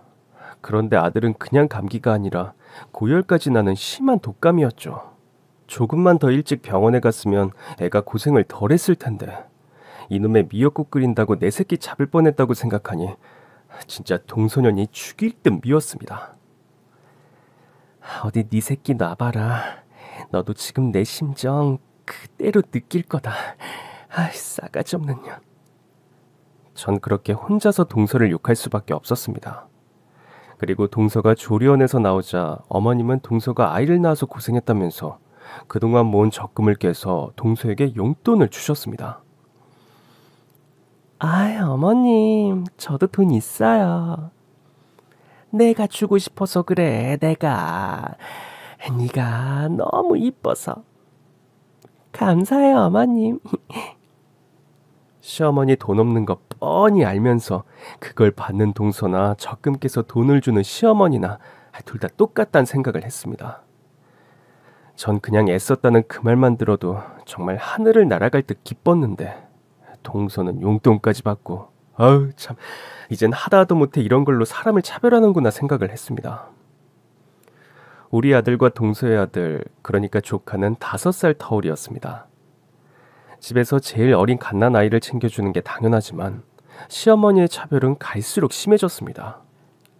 그런데 아들은 그냥 감기가 아니라 고열까지 나는 심한 독감이었죠. 조금만 더 일찍 병원에 갔으면 애가 고생을 덜 했을 텐데 이놈의 미역국 끓인다고 내 새끼 잡을 뻔했다고 생각하니 진짜 동소년이 죽일 듯 미웠습니다. 어디 네 새끼 놔봐라. 너도 지금 내 심정 그대로 느낄 거다. 싸가지 없는 년. 전 그렇게 혼자서 동서를 욕할 수밖에 없었습니다. 그리고 동서가 조리원에서 나오자 어머님은 동서가 아이를 낳아서 고생했다면서 그동안 모은 적금을 깨서 동서에게 용돈을 주셨습니다. 어머님, 저도 돈 있어요. 내가 주고 싶어서 그래, 내가. 네가 너무 이뻐서. 감사해요, 어머님. 시어머니 돈 없는 거 뻔히 알면서 그걸 받는 동서나 적금 깨서 돈을 주는 시어머니나 둘 다 똑같다는 생각을 했습니다. 전 그냥 애썼다는 그 말만 들어도 정말 하늘을 날아갈 듯 기뻤는데 동서는 용돈까지 받고 아우 참, 이젠 하다하도 못해 이런 걸로 사람을 차별하는구나 생각을 했습니다. 우리 아들과 동서의 아들, 그러니까 조카는 5살 터울이었습니다. 집에서 제일 어린 갓난아이를 챙겨주는 게 당연하지만 시어머니의 차별은 갈수록 심해졌습니다.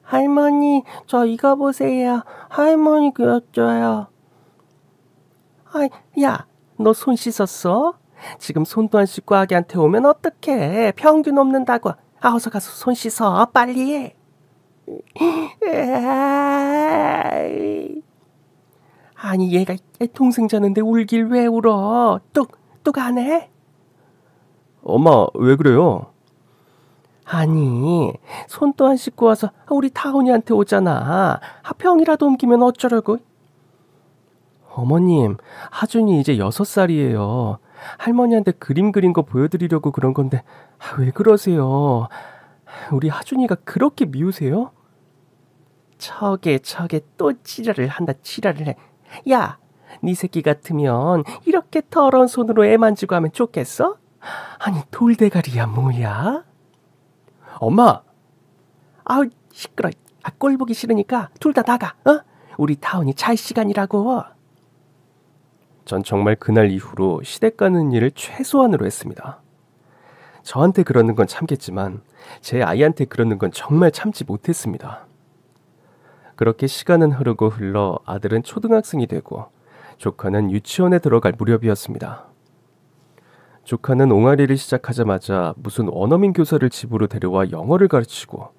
할머니, 저 이거 보세요. 할머니 그렸죠요. 야, 너 손 씻었어? 지금 손도 안 씻고 아기한테 오면 어떡해. 평균 넘는다고. 어서 가서 손 씻어. 빨리. 아니, 얘가 동생 자는데 울길 왜 울어? 뚝 안 해? 엄마, 왜 그래요? 아니, 손도 안 씻고 와서 우리 타훈이한테 오잖아. 병이라도 옮기면 어쩌려고? 어머님, 하준이 이제 6살이에요. 할머니한테 그림 그린 거 보여드리려고 그런 건데 왜 그러세요? 우리 하준이가 그렇게 미우세요? 저게 또 지랄을 한다 지랄을 해. 야, 네 새끼 같으면 이렇게 더러운 손으로 애 만지고 하면 좋겠어? 아니 돌대가리야 뭐야? 엄마! 아우 시끄러. 꼴 보기 싫으니까 둘 다 나가. 우리 다운이 잘 시간이라고. 전 정말 그날 이후로 시댁 가는 일을 최소한으로 했습니다. 저한테 그러는 건 참겠지만 제 아이한테 그러는 건 정말 참지 못했습니다. 그렇게 시간은 흐르고 흘러 아들은 초등학생이 되고 조카는 유치원에 들어갈 무렵이었습니다. 조카는 옹알이를 시작하자마자 무슨 원어민 교사를 집으로 데려와 영어를 가르치고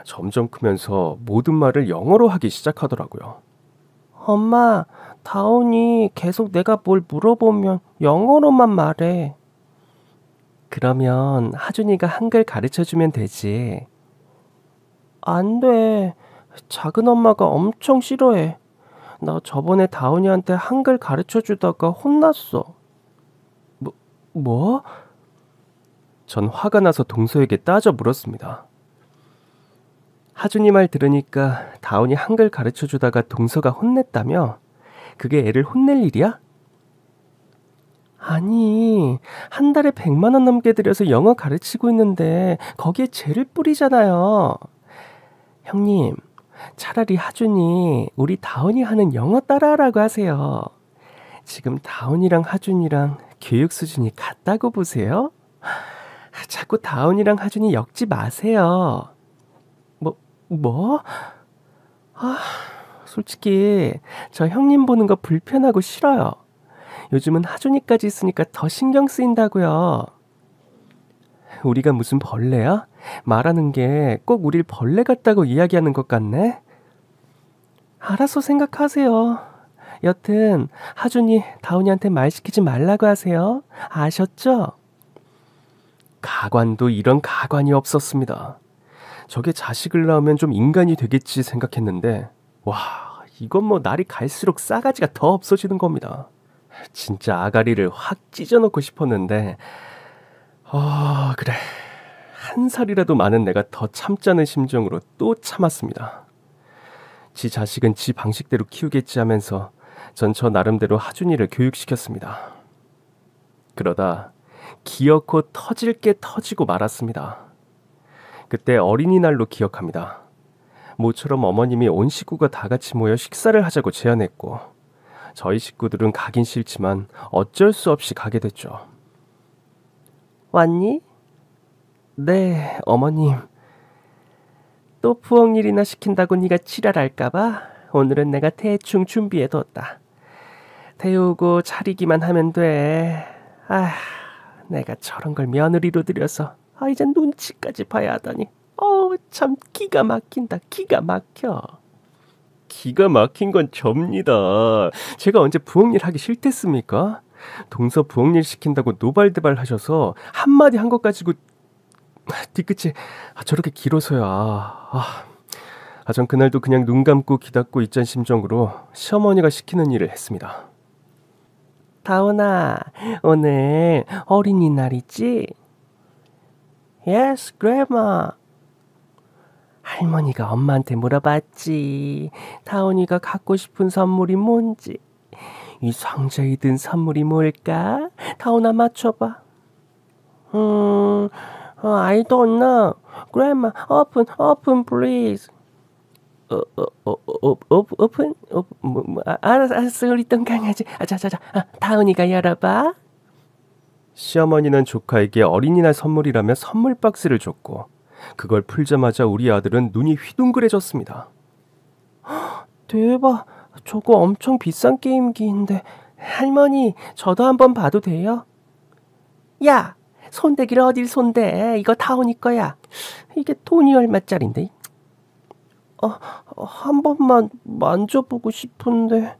점점 크면서 모든 말을 영어로 하기 시작하더라고요. 엄마, 다운이 계속 내가 뭘 물어보면 영어로만 말해. 그러면 하준이가 한글 가르쳐주면 되지. 안 돼. 작은 엄마가 엄청 싫어해. 나 저번에 다운이한테 한글 가르쳐주다가 혼났어. 뭐? 전 화가 나서 동서에게 따져 물었습니다. 하준이 말 들으니까 다운이 한글 가르쳐주다가 동서가 혼냈다며? 그게 애를 혼낼 일이야? 아니, 한 달에 100만 원 넘게 들여서 영어 가르치고 있는데 거기에 죄를 뿌리잖아요. 형님, 차라리 하준이 우리 다운이 하는 영어 따라하라고 하세요. 지금 다운이랑 하준이랑 교육 수준이 같다고 보세요? 자꾸 다운이랑 하준이 엮지 마세요. 뭐? 솔직히 저 형님 보는 거 불편하고 싫어요. 요즘은 하준이까지 있으니까 더 신경 쓰인다고요. 우리가 무슨 벌레야? 말하는 게 꼭 우릴 벌레 같다고 이야기하는 것 같네? 알아서 생각하세요. 여튼 하준이 다운이한테 말 시키지 말라고 하세요. 아셨죠? 가관도 이런 가관이 없었습니다. 저게 자식을 낳으면 좀 인간이 되겠지 생각했는데 와, 이건 뭐 날이 갈수록 싸가지가 더 없어지는 겁니다. 진짜 아가리를 확 찢어놓고 싶었는데 그래, 한 살이라도 많은 내가 더 참자는 심정으로 또 참았습니다. 지 자식은 지 방식대로 키우겠지 하면서 전 저 나름대로 하준이를 교육시켰습니다. 그러다 기어코 터질 게 터지고 말았습니다. 그때 어린이날로 기억합니다. 모처럼 어머님이 온 식구가 다 같이 모여 식사를 하자고 제안했고 저희 식구들은 가긴 싫지만 어쩔 수 없이 가게 됐죠. 왔니? 네, 어머님. 또 부엌일이나 시킨다고 네가 지랄할까봐 오늘은 내가 대충 준비해뒀다. 데우고 차리기만 하면 돼. 내가 저런 걸 며느리로 들여서 이제 눈치까지 봐야 하다니. 참 기가 막힌다. 기가 막혀. 기가 막힌 건 접니다. 제가 언제 부엌일 하기 싫댔습니까? 동서 부엌일 시킨다고 노발대발 하셔서 한마디 한 것 가지고 뒤끝이 저렇게 길어서야. 전 그날도 그냥 눈 감고 귀 닫고 있자는 심정으로 시어머니가 시키는 일을 했습니다. 다운아, 오늘 어린이날이지? Yes, Grandma. 할머니가 엄마한테 물어봤지. 다운이가 갖고 싶은 선물이 뭔지. 이 상자에 든 선물이 뭘까? 다운아 맞춰봐. I don't know. Grandma, open, please. 오픈? 알았어, 우리 똥 강아지. 자, 다운이가 열어봐. 시어머니는 조카에게 어린이날 선물이라며 선물 박스를 줬고 그걸 풀자마자 우리 아들은 눈이 휘둥그레졌습니다. 대박, 저거 엄청 비싼 게임기인데 할머니, 저도 한번 봐도 돼요? 야, 손대기를 어딜 손대. 이거 다운이 거야. 이게 돈이 얼마짜린데? 한 번만 만져보고 싶은데.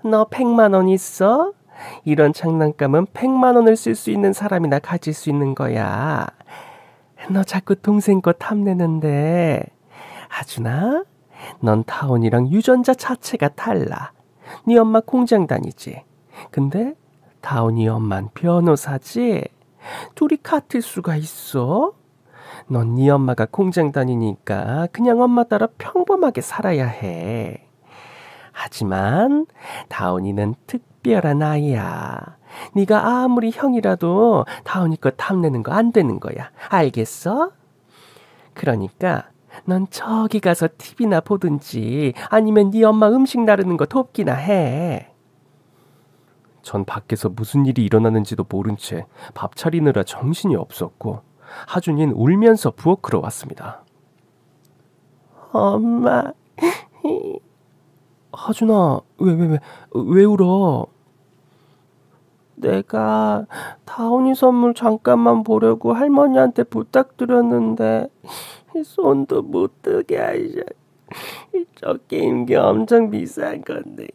너 100만 원 있어? 이런 장난감은 100만 원을 쓸 수 있는 사람이나 가질 수 있는 거야. 너 자꾸 동생 거 탐내는데. 하준아, 넌 다운이랑 유전자 자체가 달라. 네 엄마 공장 다니지. 근데 다운이 엄만 변호사지. 둘이 같을 수가 있어? 넌 네 엄마가 공장 다니니까 그냥 엄마 따라 평범하게 살아야 해. 하지만 다운이는 특별한 아이야. 네가 아무리 형이라도 다운이 거 탐내는 거 안 되는 거야. 알겠어? 그러니까 넌 저기 가서 TV나 보든지 아니면 네 엄마 음식 나르는 거 돕기나 해. 전 밖에서 무슨 일이 일어나는지도 모른 채 밥 차리느라 정신이 없었고 하준이는 울면서 부엌으로 왔습니다. 엄마. 하준아, 왜 울어? 내가 다운이 선물 잠깐만 보려고 할머니한테 부탁드렸는데 손도 못 뜨게 하셔. 저 게임기 엄청 비싼 건데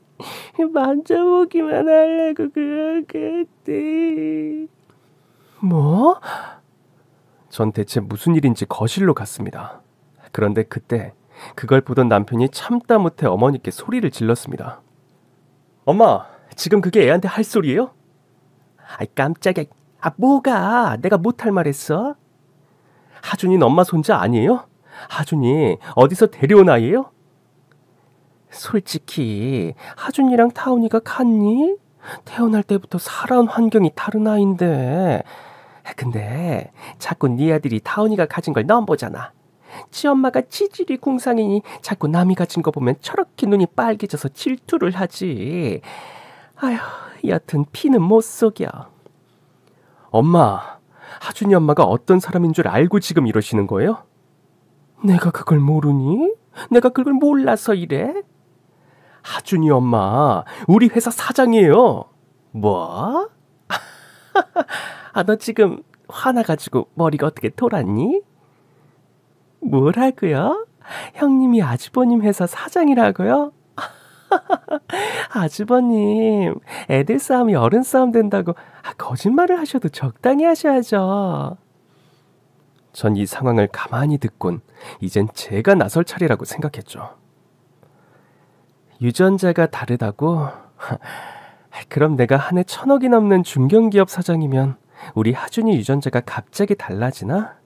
만져보기만 하려고 그렇게 했대. 뭐? 전 대체 무슨 일인지 거실로 갔습니다. 그런데 그때 그걸 보던 남편이 참다 못해 어머니께 소리를 질렀습니다. 엄마, 지금 그게 애한테 할 소리예요? 아이 깜짝이야. 뭐가? 내가 못할 말 했어? 하준이는 엄마 손자 아니에요? 하준이 어디서 데려온 아이예요? 솔직히 하준이랑 타운이가 같니? 태어날 때부터 살아온 환경이 다른 아이인데. 근데 자꾸 네 아들이 타운이가 가진 걸 넘보잖아. 지 엄마가 치질이 궁상이니 자꾸 남이 가진 거 보면 저렇게 눈이 빨개져서 질투를 하지. 아휴, 여튼 피는 못 속여. 엄마, 하준이 엄마가 어떤 사람인 줄 알고 지금 이러시는 거예요? 내가 그걸 모르니? 내가 그걸 몰라서 이래? 하준이 엄마, 우리 회사 사장이에요. 뭐? 너 지금 화나가지고 머리가 어떻게 돌았니? 뭐라고요? 형님이 아주버님 회사 사장이라고요? 아주버님, 애들 싸움이 어른 싸움 된다고 거짓말을 하셔도 적당히 하셔야죠. 전 이 상황을 가만히 듣곤 이젠 제가 나설 차례라고 생각했죠. 유전자가 다르다고? 그럼 내가 한 해 1,000억이 넘는 중견기업 사장이면 우리 하준이 유전자가 갑자기 달라지나?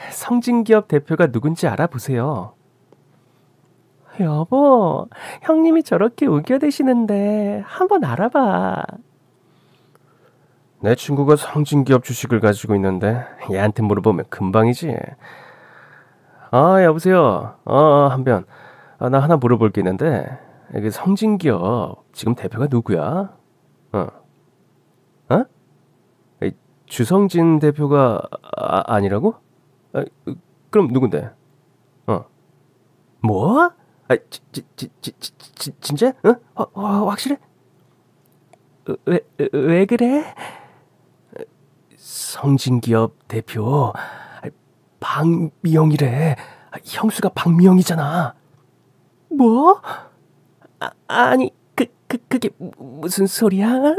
성진기업 대표가 누군지 알아보세요. 여보, 형님이 저렇게 우겨대시는데 한번 알아봐. 내 친구가 성진기업 주식을 가지고 있는데 얘한테 물어보면 금방이지. 여보세요. 한변. 나 하나 물어볼 게 있는데 이게 성진기업 지금 대표가 누구야? 주성진 대표가 아니라고? 그럼 누군데? 뭐? 진짜? 확실해? 왜 그래? 성진기업 대표 박미영이래. 형수가 박미영이잖아. 뭐? 아니 그게 무슨 소리야?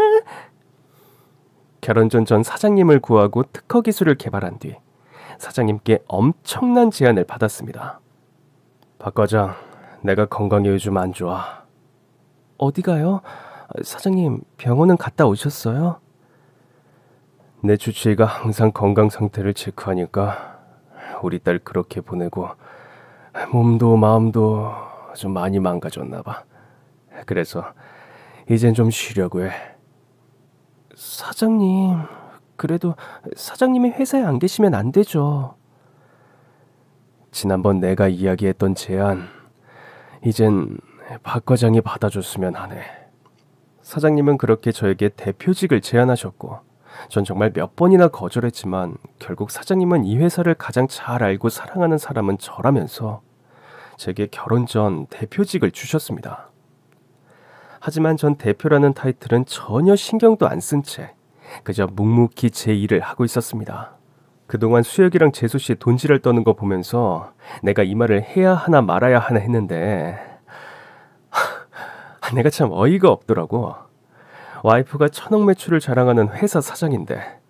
결혼 전 사장님을 구하고 특허 기술을 개발한 뒤 사장님께 엄청난 제안을 받았습니다. 박 과장, 내가 건강이 요즘 안 좋아. 어디 가요? 사장님, 병원은 갔다 오셨어요? 내 주치의가 항상 건강 상태를 체크하니까 우리 딸 그렇게 보내고 몸도 마음도 좀 많이 망가졌나 봐. 그래서 이젠 좀 쉬려고 해. 사장님, 그래도 사장님이 회사에 안 계시면 안 되죠. 지난번 내가 이야기했던 제안, 이젠 박 과장이 받아줬으면 하네. 사장님은 그렇게 저에게 대표직을 제안하셨고 전 정말 몇 번이나 거절했지만 결국 사장님은 이 회사를 가장 잘 알고 사랑하는 사람은 저라면서 제게 결혼 전 대표직을 주셨습니다. 하지만 전 대표라는 타이틀은 전혀 신경도 안 쓴 채 그저 묵묵히 제 일을 하고 있었습니다. 그동안 수혁이랑 재수씨 돈지랄 떠는 거 보면서 내가 이 말을 해야 하나 말아야 하나 했는데 내가 참 어이가 없더라고. 와이프가 1,000억 매출을 자랑하는 회사 사장인데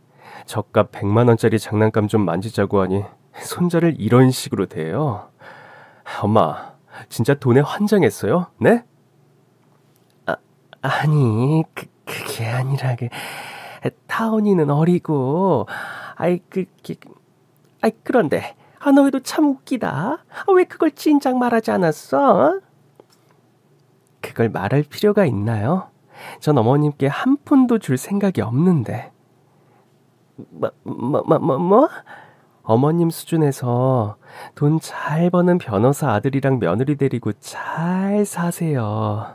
저값 100만 원짜리 장난감 좀 만지자고 하니 손자를 이런 식으로 대해요. 엄마, 진짜 돈에 환장했어요? 네? 아니, 그게 아니라 타온이는 어리고, 아이, 그런데, 너희도 참 웃기다. 왜 그걸 진작 말하지 않았어? 그걸 말할 필요가 있나요? 전 어머님께 한 푼도 줄 생각이 없는데. 뭐? 어머님 수준에서 돈 잘 버는 변호사 아들이랑 며느리 데리고 잘 사세요.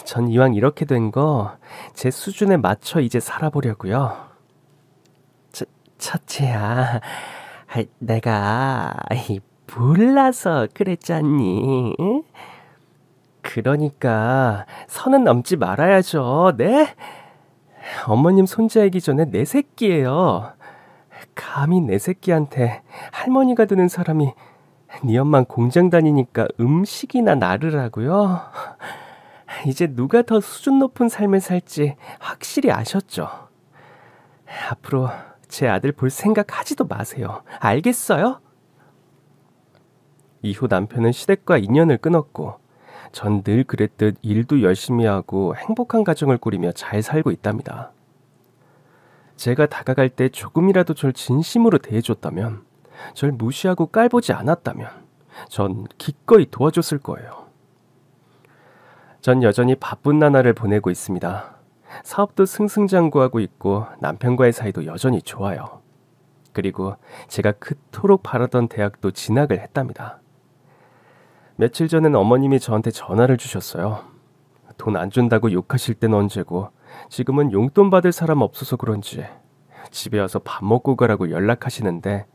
전 이왕 이렇게 된 거 제 수준에 맞춰 이제 살아보려고요. 첫째야, 내가 몰라서 그랬잖니. 응? 그러니까 선은 넘지 말아야죠. 네? 어머님 손자이기 전에 내 새끼예요. 감히 내 새끼한테 할머니가 되는 사람이 네 엄만 공장 다니니까 음식이나 나르라고요? 이제 누가 더 수준 높은 삶을 살지 확실히 아셨죠? 앞으로 제 아들 볼 생각 하지도 마세요. 알겠어요? 이후 남편은 시댁과 인연을 끊었고 전 늘 그랬듯 일도 열심히 하고 행복한 가정을 꾸리며 잘 살고 있답니다. 제가 다가갈 때 조금이라도 절 진심으로 대해줬다면, 절 무시하고 깔보지 않았다면 전 기꺼이 도와줬을 거예요. 전 여전히 바쁜 나날을 보내고 있습니다. 사업도 승승장구하고 있고 남편과의 사이도 여전히 좋아요. 그리고 제가 그토록 바라던 대학도 진학을 했답니다. 며칠 전엔 어머님이 저한테 전화를 주셨어요. 돈 안 준다고 욕하실 땐 언제고 지금은 용돈 받을 사람 없어서 그런지 집에 와서 밥 먹고 가라고 연락하시는데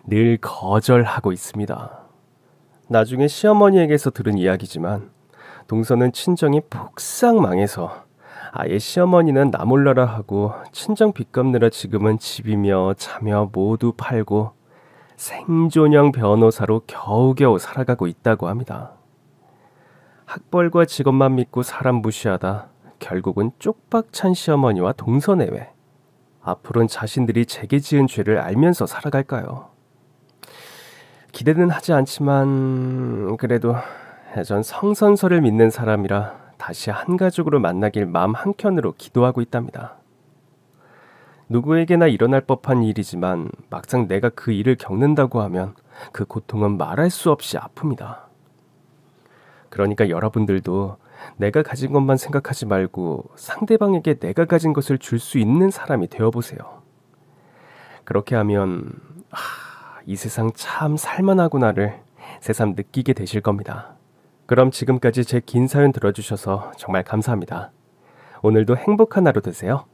늘 거절하고 있습니다. 나중에 시어머니에게서 들은 이야기지만 동서는 친정이 폭삭 망해서 아예 시어머니는 나 몰라라 하고 친정 빚 갚느라 지금은 집이며 차며 모두 팔고 생존형 변호사로 겨우겨우 살아가고 있다고 합니다. 학벌과 직업만 믿고 사람 무시하다 결국은 쪽박찬 시어머니와 동서내외. 앞으로는 자신들이 제게 지은 죄를 알면서 살아갈까요? 기대는 하지 않지만 그래도 전 성선설을 믿는 사람이라 다시 한 가족으로 만나길 마음 한켠으로 기도하고 있답니다. 누구에게나 일어날 법한 일이지만 막상 내가 그 일을 겪는다고 하면 그 고통은 말할 수 없이 아픕니다. 그러니까 여러분들도 내가 가진 것만 생각하지 말고 상대방에게 내가 가진 것을 줄 수 있는 사람이 되어보세요. 그렇게 하면 이 세상 참 살만하구나를 새삼 느끼게 되실 겁니다. 그럼 지금까지 제 긴 사연 들어주셔서 정말 감사합니다. 오늘도 행복한 하루 되세요.